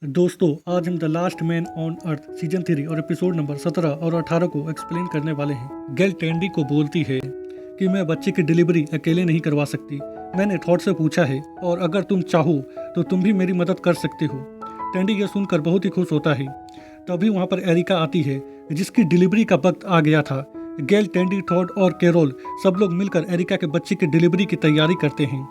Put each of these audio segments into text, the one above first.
दोस्तों, आज हम the last man on earth season 3 और एपिसोड नंबर 17 और 18 को एक्सप्लेन करने वाले हैं। गेल टेंडी को बोलती है कि मैं बच्चे की डिलीवरी अकेले नहीं करवा सकती। मैंने थॉट से पूछा है और अगर तुम चाहो तो तुम भी मेरी मदद कर सकते हो। टेंडी यह सुनकर बहुत ही खुश होता है। तभी वहाँ पर एरिका आती है जिसकी डिलीवरी का वक्त आ गया था। गेल, टेंडी, थॉट और कैरोल सब लोग मिलकर एरिका के बच्चे की डिलीवरी की तैयारी करते हैं।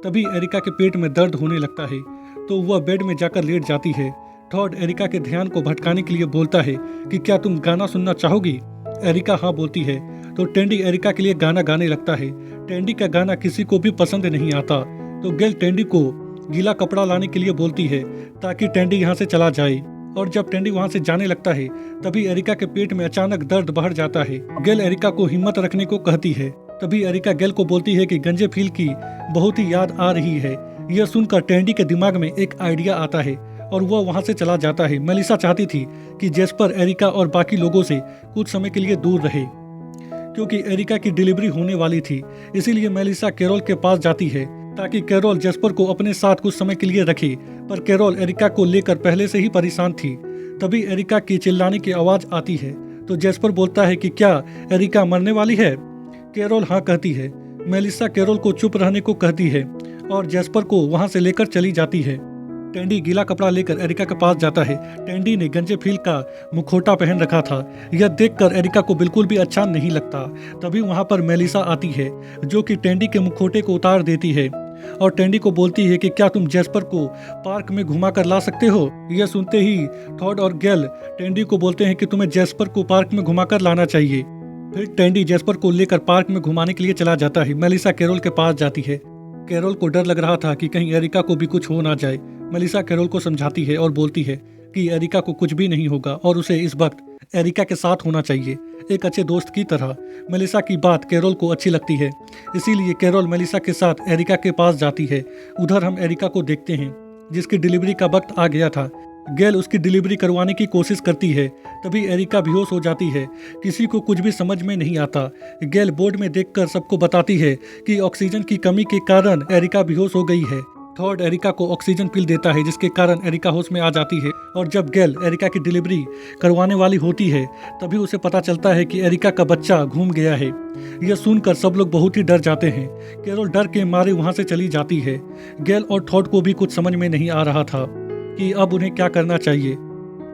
तभी एरिका के पेट में दर्द होने लगता है तो वह बेड में जाकर लेट जाती है। टॉड एरिका के ध्यान को भटकाने के लिए बोलता है कि क्या तुम गाना सुनना चाहोगी। एरिका हाँ बोलती है तो टेंडी एरिका के लिए गाना गाने लगता है। टेंडी का गाना किसी को भी पसंद नहीं आता तो गेल टेंडी को गीला कपड़ा लाने के लिए बोलती है ताकि टेंडी यहाँ से चला जाए। और जब टेंडी वहाँ से जाने लगता है तभी एरिका के पेट में अचानक दर्द बढ़ जाता है। गेल एरिका को हिम्मत रखने को कहती है। तभी एरिका गेल को बोलती है कि गंजे फील की बहुत ही याद आ रही है। यह सुनकर टेंडी के दिमाग में एक आइडिया आता है और वह वहां से चला जाता है। मेलिसा चाहती थी कि जेस्पर, एरिका और बाकी लोगों से कुछ समय के लिए दूर रहे क्योंकि एरिका की डिलीवरी होने वाली थी। इसीलिए मेलिसा कैरोल के पास जाती है ताकि कैरोल जेस्पर को अपने साथ कुछ समय के लिए रखे। पर कैरोल एरिका को लेकर पहले से ही परेशान थी। तभी एरिका की चिल्लाने की आवाज आती है तो जेस्पर बोलता है कि क्या एरिका मरने वाली है। कैरोल हाँ कहती है। मेलिसा कैरोल को चुप रहने को कहती है और जेस्पर को वहां से लेकर चली जाती है। टेंडी गीला कपड़ा लेकर एरिका के पास जाता है। टेंडी ने गंजे फील का मुखौटा पहन रखा था। यह देखकर एरिका को बिल्कुल भी अच्छा नहीं लगता। तभी वहां पर मेलिसा आती है जो कि टेंडी के मुखौटे को उतार देती है और टेंडी को बोलती है कि क्या तुम जेस्पर को पार्क में घुमा कर ला सकते हो। यह सुनते ही थॉड और गेल टेंडी को बोलते हैं कि तुम्हें जेस्पर को पार्क में घुमा कर लाना चाहिए। फिर टेंडी जेस्पर को लेकर पार्क में घुमाने के लिए चला जाता है। मेलिसा कैरोल के पास जाती है। कैरोल को डर लग रहा था कि कहीं एरिका को भी कुछ हो ना जाए। मेलिसा कैरोल को समझाती है और बोलती है कि एरिका को कुछ भी नहीं होगा और उसे इस वक्त एरिका के साथ होना चाहिए, एक अच्छे दोस्त की तरह। मेलिसा की बात कैरोल को अच्छी लगती है, इसीलिए कैरोल मेलिसा के साथ एरिका के पास जाती है। उधर हम एरिका को देखते हैं जिसकी डिलीवरी का वक्त आ गया था। गेल उसकी डिलीवरी करवाने की कोशिश करती है। तभी एरिका बेहोश हो जाती है। किसी को कुछ भी समझ में नहीं आता। गेल बोर्ड में देखकर सबको बताती है कि ऑक्सीजन की कमी के कारण एरिका बेहोश हो गई है। थॉड एरिका को ऑक्सीजन पिल देता है जिसके कारण एरिका होश में आ जाती है। और जब गेल एरिका की डिलीवरी करवाने वाली होती है तभी उसे पता चलता है कि एरिका का बच्चा घूम गया है। यह सुनकर सब लोग बहुत ही डर जाते हैं। केरोल डर के मारे वहां से चली जाती है। गेल और थॉड को भी कुछ समझ में नहीं आ रहा था कि अब उन्हें क्या करना चाहिए।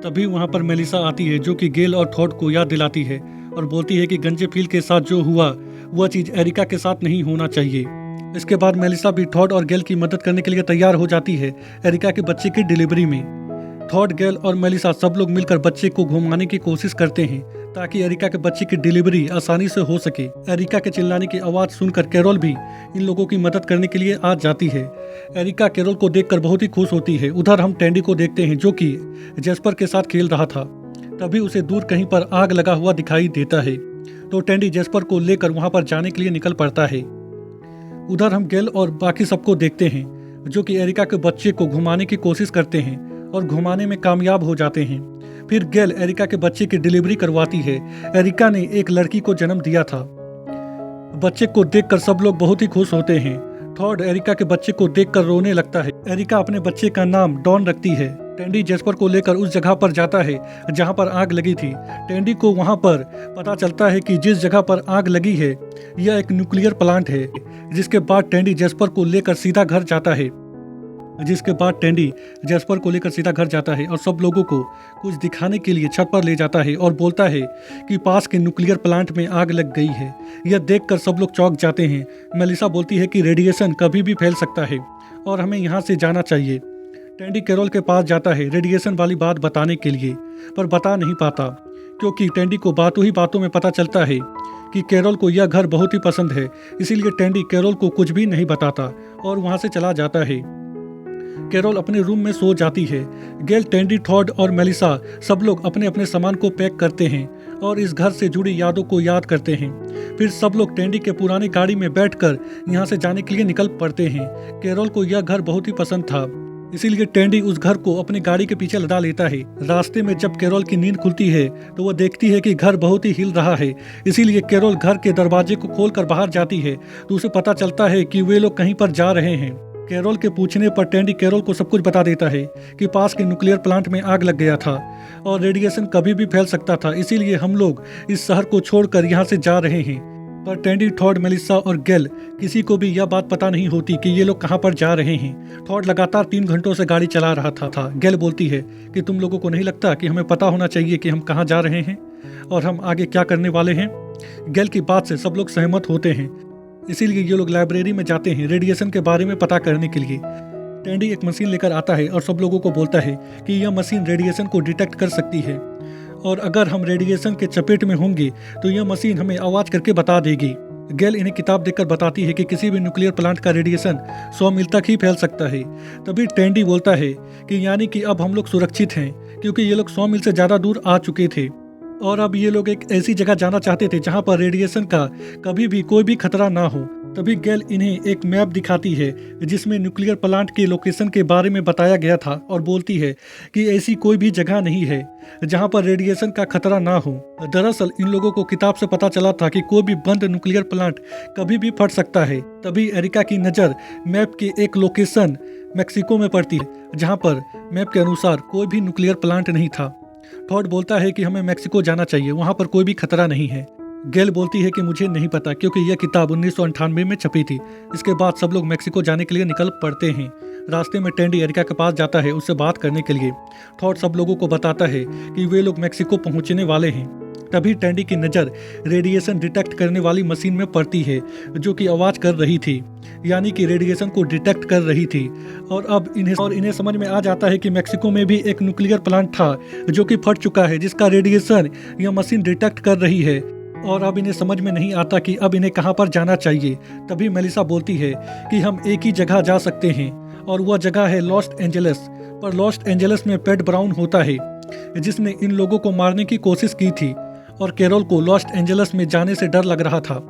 तभी वहां पर मेलिसा आती है जो कि गेल और थॉड को याद दिलाती है और बोलती है कि गंजे फील के साथ जो हुआ वह चीज एरिका के साथ नहीं होना चाहिए। इसके बाद मेलिसा भी थॉड और गेल की मदद करने के लिए तैयार हो जाती है एरिका के बच्चे की डिलीवरी में। थॉड, गेल और मेलिसा सब लोग मिलकर बच्चे को घुमाने की कोशिश करते हैं ताकि एरिका के बच्चे की डिलीवरी आसानी से हो सके। एरिका के चिल्लाने की आवाज सुनकर कैरोल भी इन लोगों की मदद करने के लिए आ जाती है। एरिका कैरोल को देखकर बहुत ही खुश होती है। उधर हम टेंडी को देखते हैं जो कि जेस्पर के साथ खेल रहा था। तभी उसे दूर कहीं पर आग लगा हुआ दिखाई देता है तो टेंडी जेस्पर को लेकर वहां पर जाने के लिए निकल पड़ता है। उधर हम गेल और बाकी सबको देखते हैं जो कि एरिका के बच्चे को घुमाने की कोशिश करते हैं और घुमाने में कामयाब हो जाते हैं। फिर गेल एरिका के बच्चे की डिलीवरी करवाती है। एरिका ने एक लड़की को जन्म दिया था। बच्चे को देखकर सब लोग बहुत ही खुश होते हैं। थॉड एरिका के बच्चे को देखकर रोने लगता है। एरिका अपने बच्चे का नाम डॉन रखती है। टेंडी जेस्पर को लेकर उस जगह पर जाता है जहां पर आग लगी थी। टेंडी को वहां पर पता चलता है कि जिस जगह पर आग लगी है यह एक न्यूक्लियर प्लांट है। जिसके बाद टेंडी जेस्पर को लेकर सीधा घर जाता है और सब लोगों को कुछ दिखाने के लिए छत पर ले जाता है और बोलता है कि पास के न्यूक्लियर प्लांट में आग लग गई है। यह देखकर सब लोग चौंक जाते हैं। मेलिसा बोलती है कि रेडिएशन कभी भी फैल सकता है और हमें यहाँ से जाना चाहिए। टेंडी कैरोल के पास जाता है रेडिएशन वाली बात बताने के लिए, पर बता नहीं पाता क्योंकि टेंडी को बातों ही बातों में पता चलता है कि कैरोल को यह घर बहुत ही पसंद है। इसीलिए टेंडी कैरोल को कुछ भी नहीं बताता और वहां से चला जाता है। कैरोल अपने रूम में सो जाती है। गेल, टेंडी, थॉड और मेलिसा सब लोग अपने अपने सामान को पैक करते हैं और इस घर से जुड़ी यादों को याद करते हैं। फिर सब लोग टेंडी के पुरानी गाड़ी में बैठकर यहाँ से जाने के लिए निकल पड़ते हैं। कैरोल को यह घर बहुत ही पसंद था, इसीलिए टेंडी उस घर को अपनी गाड़ी के पीछे लदा लेता है। रास्ते में जब कैरोल की नींद खुलती है तो वह देखती है कि घर बहुत ही हिल रहा है। इसीलिए कैरोल घर के दरवाजे को खोलकर बाहर जाती है तो उसे पता चलता है कि वे लोग कहीं पर जा रहे हैं। कैरोल के पूछने पर टैंडी कैरोल को सब कुछ बता देता है कि पास के न्यूक्लियर प्लांट में आग लग गया था और रेडिएशन कभी भी फैल सकता था, इसीलिए हम लोग इस शहर को छोड़कर यहाँ से जा रहे हैं। पर टैंडी, टॉड, मेलिसा और गेल किसी को भी यह बात पता नहीं होती कि ये लोग कहाँ पर जा रहे हैं। टॉड लगातार 3 घंटों से गाड़ी चला रहा था। गेल बोलती है कि तुम लोगों को नहीं लगता कि हमें पता होना चाहिए कि हम कहाँ जा रहे हैं और हम आगे क्या करने वाले हैं। गेल की बात से सब लोग सहमत होते हैं, इसीलिए ये लोग लाइब्रेरी में जाते हैं रेडिएशन के बारे में पता करने के लिए। टैंडी एक मशीन लेकर आता है और सब लोगों को बोलता है कि यह मशीन रेडिएशन को डिटेक्ट कर सकती है और अगर हम रेडिएशन के चपेट में होंगे तो यह मशीन हमें आवाज करके बता देगी। गेल इन्हें किताब देखकर बताती है कि किसी भी न्यूक्लियर प्लांट का रेडिएशन 100 मील तक ही फैल सकता है। तभी टैंडी बोलता है कि यानी कि अब हम लोग सुरक्षित हैं, क्योंकि ये लोग 100 मील से ज़्यादा दूर आ चुके थे और अब ये लोग एक ऐसी जगह जाना चाहते थे जहाँ पर रेडिएशन का कभी भी कोई भी खतरा ना हो। तभी गेल इन्हें एक मैप दिखाती है जिसमें न्यूक्लियर प्लांट के लोकेशन के बारे में बताया गया था और बोलती है कि ऐसी कोई भी जगह नहीं है जहां पर रेडिएशन का खतरा ना हो। दरअसल इन लोगों को किताब से पता चला था कि कोई भी बंद न्यूक्लियर प्लांट कभी भी फट सकता है। तभी एरिका की नज़र मैप के एक लोकेशन मैक्सिको में पड़ती है जहाँ पर मैप के अनुसार कोई भी न्यूक्लियर प्लांट नहीं था। टॉड बोलता है कि हमें मैक्सिको जाना चाहिए, वहाँ पर कोई भी खतरा नहीं है। गेल बोलती है कि मुझे नहीं पता, क्योंकि यह किताब 1998 में छपी थी। इसके बाद सब लोग मैक्सिको जाने के लिए निकल पड़ते हैं। रास्ते में टैंडी एरिका के पास जाता है उससे बात करने के लिए। टॉड सब लोगों को बताता है कि वे लोग मैक्सिको पहुंचने वाले हैं। तभी टैंडी की नज़र रेडिएशन डिटेक्ट करने वाली मशीन में पड़ती है जो कि आवाज़ कर रही थी, यानी कि रेडिएशन को डिटेक्ट कर रही थी। और अब इन्हें समझ में आ जाता है कि मैक्सिको में भी एक न्यूक्लियर प्लांट था जो कि फट चुका है, जिसका रेडिएशन यह मशीन डिटेक्ट कर रही है। और अब इन्हें समझ में नहीं आता कि अब इन्हें कहाँ पर जाना चाहिए। तभी मेलिसा बोलती है कि हम एक ही जगह जा सकते हैं और वह जगह है लॉस एंजल्स। पर लॉस एंजल्स में पैट ब्राउन होता है जिसने इन लोगों को मारने की कोशिश की थी और कैरोल को लॉस एंजल्स में जाने से डर लग रहा था।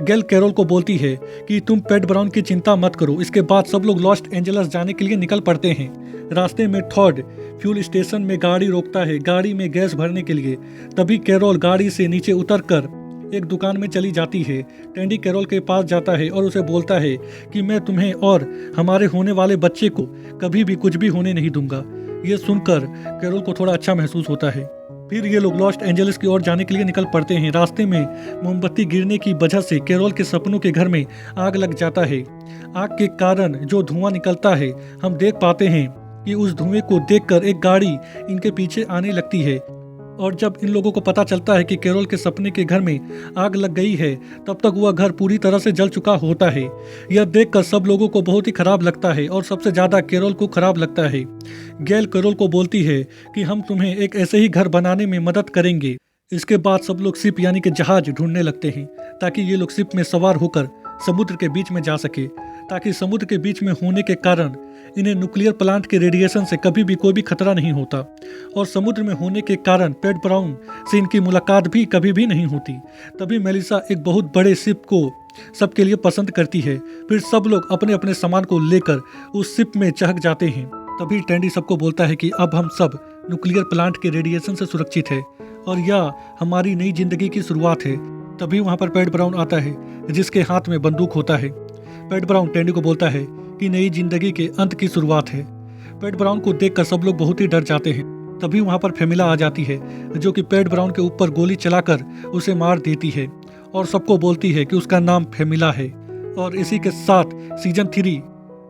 गेल कैरोल को बोलती है कि तुम पैट ब्राउन की चिंता मत करो। इसके बाद सब लोग लॉस एंजल्स जाने के लिए निकल पड़ते हैं। रास्ते में टॉड फ्यूल स्टेशन में गाड़ी रोकता है गाड़ी में गैस भरने के लिए। तभी कैरोल गाड़ी से नीचे उतरकर एक दुकान में चली जाती है। टैंडी कैरोल के पास जाता है और उसे बोलता है कि मैं तुम्हें और हमारे होने वाले बच्चे को कभी भी कुछ भी होने नहीं दूंगा। ये सुनकर कैरोल को थोड़ा अच्छा महसूस होता है। फिर ये लोग लॉस एंजल्स की ओर जाने के लिए निकल पड़ते हैं। रास्ते में मोमबत्ती गिरने की वजह से कैरोल के सपनों के घर में आग लग जाता है। आग के कारण जो धुआं निकलता है, हम देख पाते हैं कि उस धुएं को देखकर एक गाड़ी इनके पीछे आने लगती है। और जब इन लोगों को पता चलता है कि कैरोल के सपने के घर में आग लग गई है, तब तक वह घर पूरी तरह से जल चुका होता है। यह देखकर सब लोगों को बहुत ही खराब लगता है और सबसे ज़्यादा कैरोल को खराब लगता है। गेल कैरोल को बोलती है कि हम तुम्हें एक ऐसे ही घर बनाने में मदद करेंगे। इसके बाद सब लोग शिप यानी कि जहाज ढूंढने लगते हैं ताकि ये लोग शिप में सवार होकर समुद्र के बीच में जा सके, ताकि समुद्र के बीच में होने के कारण इन्हें न्यूक्लियर प्लांट के रेडिएशन से कभी भी कोई भी खतरा नहीं होता और समुद्र में होने के कारण पैट ब्राउन से इनकी मुलाकात भी कभी भी नहीं होती। तभी मेलिसा एक बहुत बड़े शिप को सबके लिए पसंद करती है। फिर सब लोग अपने अपने सामान को लेकर उस शिप में चढ़ जाते हैं। तभी टैंडी सबको बोलता है कि अब हम सब न्यूक्लियर प्लांट के रेडिएशन से सुरक्षित है और यह हमारी नई जिंदगी की शुरुआत है। तभी वहाँ पर पैट ब्राउन आता है जिसके हाथ में बंदूक होता है। पैट ब्राउन टैंडी को बोलता है कि नई जिंदगी के अंत की शुरुआत है। पैट ब्राउन को देखकर सब लोग बहुत ही डर जाते हैं। तभी वहाँ पर फेमिला आ जाती है जो कि पैट ब्राउन के ऊपर गोली चलाकर उसे मार देती है और सबको बोलती है कि उसका नाम फेमिला है। और इसी के साथ सीजन 3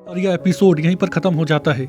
और यह एपिसोड यहीं पर ख़त्म हो जाता है।